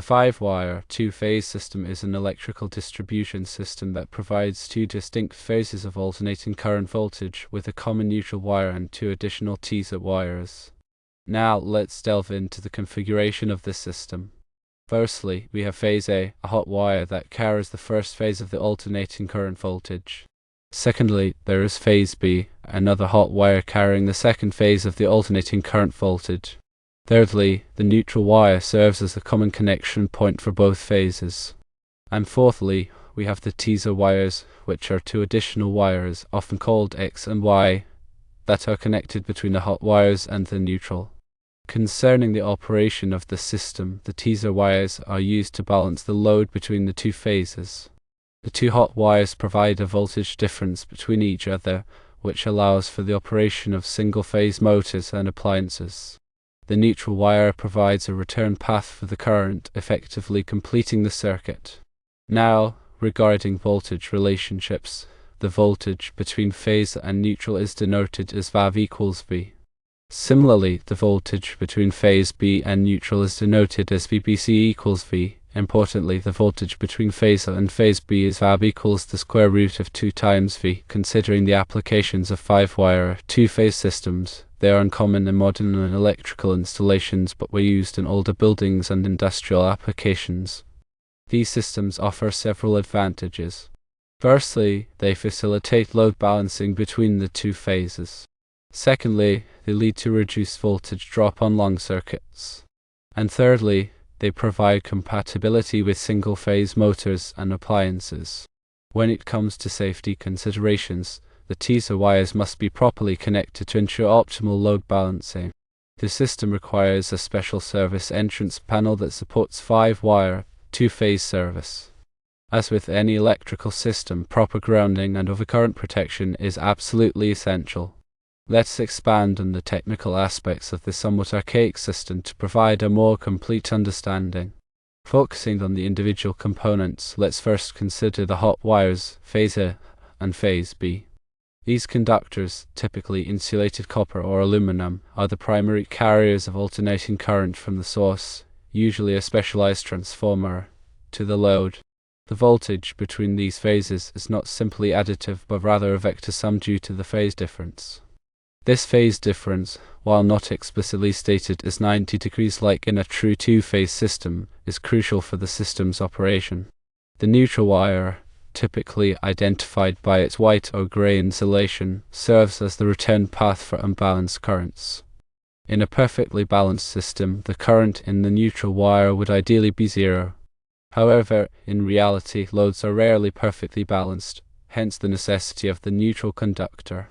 5-wire two-phase system is an electrical distribution system that provides two distinct phases of alternating current voltage with a common neutral wire and two additional teaser wires. Now let's delve into the configuration of this system. Firstly, we have phase A, a hot wire that carries the first phase of the alternating current voltage. Secondly, there is phase B, another hot wire carrying the second phase of the alternating current voltage. Thirdly, the neutral wire serves as a common connection point for both phases. And fourthly, we have the teaser wires, which are two additional wires, often called X and Y, that are connected between the hot wires and the neutral. Concerning the operation of the system, the teaser wires are used to balance the load between the two phases. The two hot wires provide a voltage difference between each other, which allows for the operation of single-phase motors and appliances. The neutral wire provides a return path for the current, effectively completing the circuit. Now, regarding voltage relationships, the voltage between phase and neutral is denoted as VAV equals V. Similarly, the voltage between phase B and neutral is denoted as VBC equals V. Importantly, the voltage between phase A and phase B is VAB equals the square root of 2 times V. Considering the applications of 5-wire two-phase systems, they are uncommon in modern electrical installations but were used in older buildings and industrial applications. These systems offer several advantages. Firstly, they facilitate load balancing between the two phases. Secondly, they lead to reduced voltage drop on long circuits. And thirdly, they provide compatibility with single-phase motors and appliances. When it comes to safety considerations, the teaser wires must be properly connected to ensure optimal load balancing. The system requires a special service entrance panel that supports 5-wire, two-phase service. As with any electrical system, proper grounding and overcurrent protection is absolutely essential. Let's expand on the technical aspects of this somewhat archaic system to provide a more complete understanding. Focusing on the individual components, let's first consider the hot wires, phase A and phase B. These conductors, typically insulated copper or aluminum, are the primary carriers of alternating current from the source, usually a specialized transformer, to the load. The voltage between these phases is not simply additive but rather a vector sum due to the phase difference. This phase difference, while not explicitly stated as 90 degrees like in a true two-phase system, is crucial for the system's operation. The neutral wire, typically identified by its white or gray insulation, serves as the return path for unbalanced currents. In a perfectly balanced system, the current in the neutral wire would ideally be zero. However, in reality, loads are rarely perfectly balanced, hence the necessity of the neutral conductor.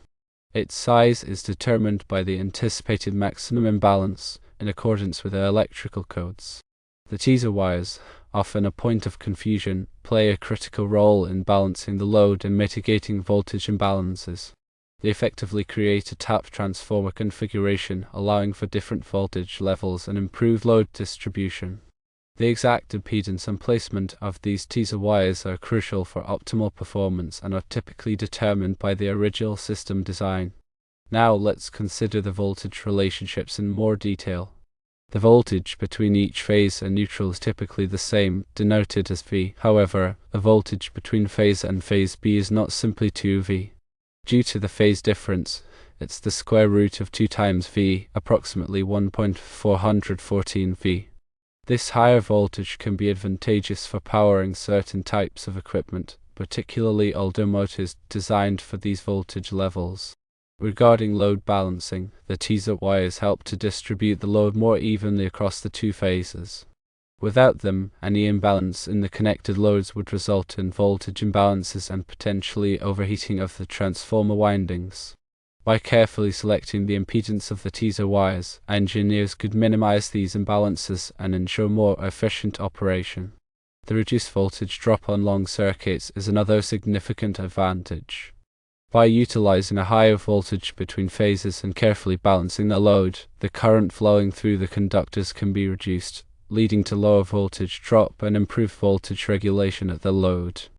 Its size is determined by the anticipated maximum imbalance in accordance with the electrical codes. The teaser wires, often a point of confusion, play a critical role in balancing the load and mitigating voltage imbalances. They effectively create a tap transformer configuration, allowing for different voltage levels and improved load distribution. The exact impedance and placement of these teaser wires are crucial for optimal performance and are typically determined by the original system design. Now let's consider the voltage relationships in more detail. The voltage between each phase and neutral is typically the same, denoted as V. However, the voltage between phase A and phase B is not simply 2V. Due to the phase difference, it's the square root of 2 times V, approximately 1.414 V. This higher voltage can be advantageous for powering certain types of equipment, particularly older motors designed for these voltage levels. Regarding load balancing, the teaser wires help to distribute the load more evenly across the two phases. Without them, any imbalance in the connected loads would result in voltage imbalances and potentially overheating of the transformer windings. By carefully selecting the impedance of the teaser wires, engineers could minimize these imbalances and ensure more efficient operation. The reduced voltage drop on long circuits is another significant advantage. By utilizing a higher voltage between phases and carefully balancing the load, the current flowing through the conductors can be reduced, leading to lower voltage drop and improved voltage regulation at the load.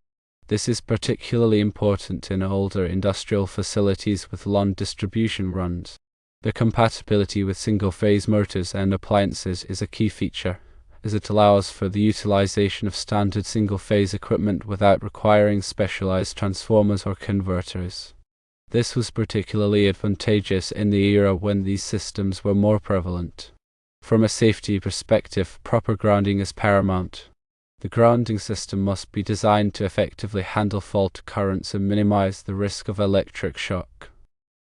This is particularly important in older industrial facilities with long distribution runs. The compatibility with single-phase motors and appliances is a key feature, as it allows for the utilization of standard single-phase equipment without requiring specialized transformers or converters. This was particularly advantageous in the era when these systems were more prevalent. From a safety perspective, proper grounding is paramount. The grounding system must be designed to effectively handle fault currents and minimize the risk of electric shock.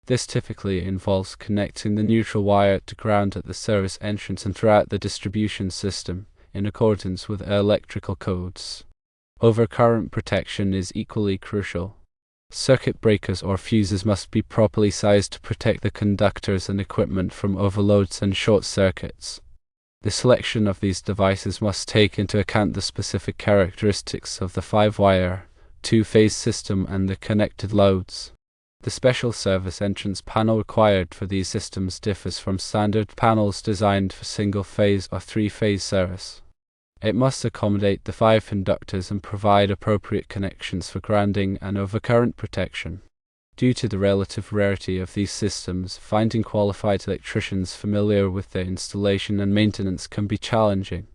This typically involves connecting the neutral wire to ground at the service entrance and throughout the distribution system, in accordance with electrical codes. Overcurrent protection is equally crucial. Circuit breakers or fuses must be properly sized to protect the conductors and equipment from overloads and short circuits. The selection of these devices must take into account the specific characteristics of the 5-wire, 2-phase system and the connected loads. The special service entrance panel required for these systems differs from standard panels designed for single-phase or 3-phase service. It must accommodate the 5 conductors and provide appropriate connections for grounding and overcurrent protection. Due to the relative rarity of these systems, finding qualified electricians familiar with their installation and maintenance can be challenging.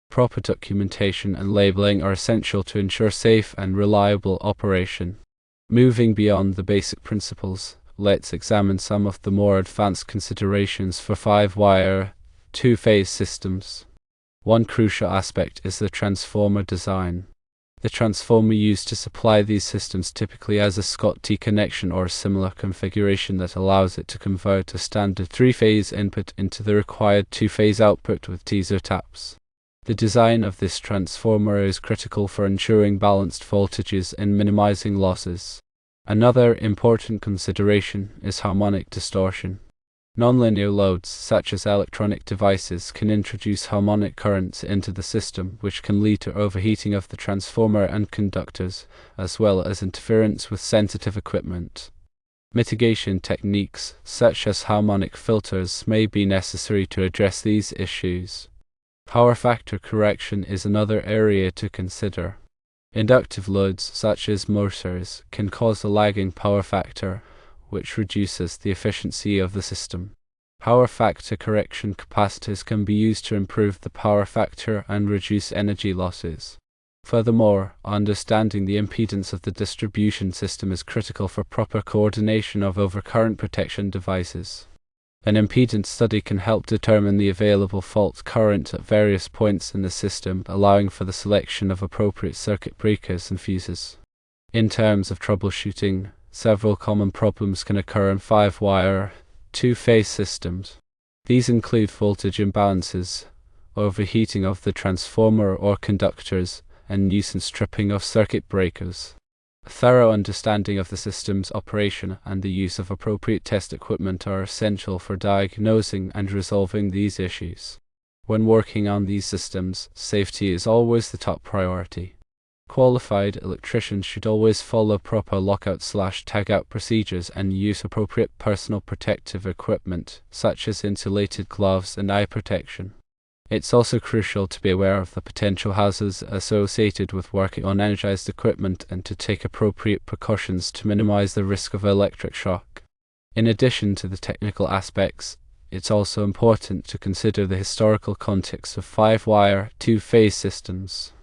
Proper documentation and labeling are essential to ensure safe and reliable operation. Moving beyond the basic principles, let's examine some of the more advanced considerations for 5-wire, 2-phase systems. One crucial aspect is the transformer design. The transformer used to supply these systems typically has a Schottky connection or a similar configuration that allows it to convert a standard 3-phase input into the required 2-phase output with teaser taps. The design of this transformer is critical for ensuring balanced voltages and minimizing losses. Another important consideration is harmonic distortion. Nonlinear loads, such as electronic devices, can introduce harmonic currents into the system, which can lead to overheating of the transformer and conductors, as well as interference with sensitive equipment. Mitigation techniques, such as harmonic filters, may be necessary to address these issues. Power factor correction is another area to consider. Inductive loads, such as motors, can cause a lagging power factor, which reduces the efficiency of the system. Power factor correction capacitors can be used to improve the power factor and reduce energy losses. Furthermore, understanding the impedance of the distribution system is critical for proper coordination of overcurrent protection devices. An impedance study can help determine the available fault current at various points in the system, allowing for the selection of appropriate circuit breakers and fuses. In terms of troubleshooting, several common problems can occur in 5-wire, 2-phase systems. These include voltage imbalances, overheating of the transformer or conductors, and nuisance tripping of circuit breakers. A thorough understanding of the system's operation and the use of appropriate test equipment are essential for diagnosing and resolving these issues. When working on these systems, safety is always the top priority. Qualified electricians should always follow proper lockout/tagout procedures and use appropriate personal protective equipment, such as insulated gloves and eye protection. It's also crucial to be aware of the potential hazards associated with working on energized equipment and to take appropriate precautions to minimize the risk of electric shock. In addition to the technical aspects, it's also important to consider the historical context of 5-wire, 2-phase systems.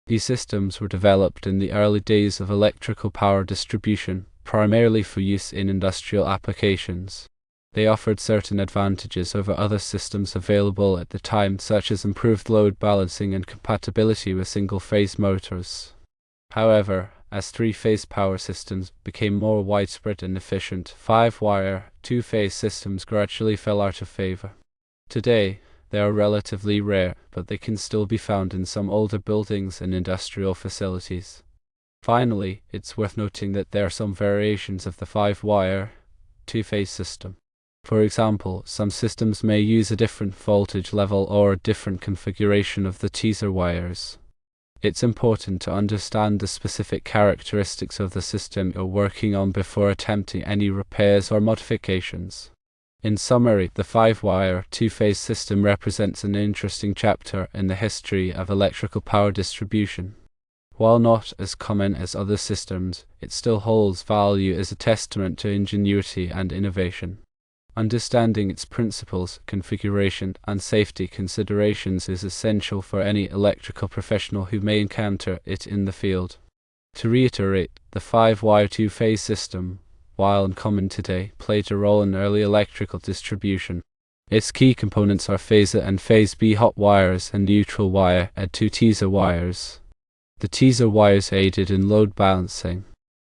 These systems were developed in the early days of electrical power distribution, primarily for use in industrial applications. They offered certain advantages over other systems available at the time, such as improved load balancing and compatibility with single-phase motors. However, as 3-phase power systems became more widespread and efficient, 5-wire, 2-phase systems gradually fell out of favor. Today, they are relatively rare, but they can still be found in some older buildings and industrial facilities. Finally, it's worth noting that there are some variations of the 5-wire, 2-phase system. For example, some systems may use a different voltage level or a different configuration of the teaser wires. It's important to understand the specific characteristics of the system you're working on before attempting any repairs or modifications. In summary, the 5-wire, 2-phase system represents an interesting chapter in the history of electrical power distribution. While not as common as other systems, it still holds value as a testament to ingenuity and innovation. Understanding its principles, configuration, and safety considerations is essential for any electrical professional who may encounter it in the field. To reiterate, the 5-wire 2-phase system, while uncommon today, played a role in early electrical distribution. Its key components are phase A and phase B hot wires and neutral wire and 2 teaser wires. The teaser wires aided in load balancing.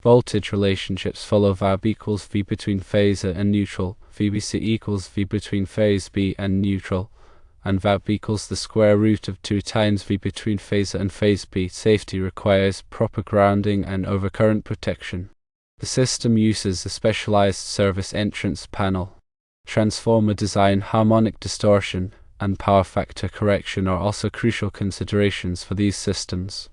Voltage relationships follow VAB equals V between phase A and neutral, VBC equals V between phase B and neutral, and VAB equals the square root of 2 times V between phase A and phase B. Safety requires proper grounding and overcurrent protection. The system uses a specialized service entrance panel. Transformer design, harmonic distortion, and power factor correction are also crucial considerations for these systems.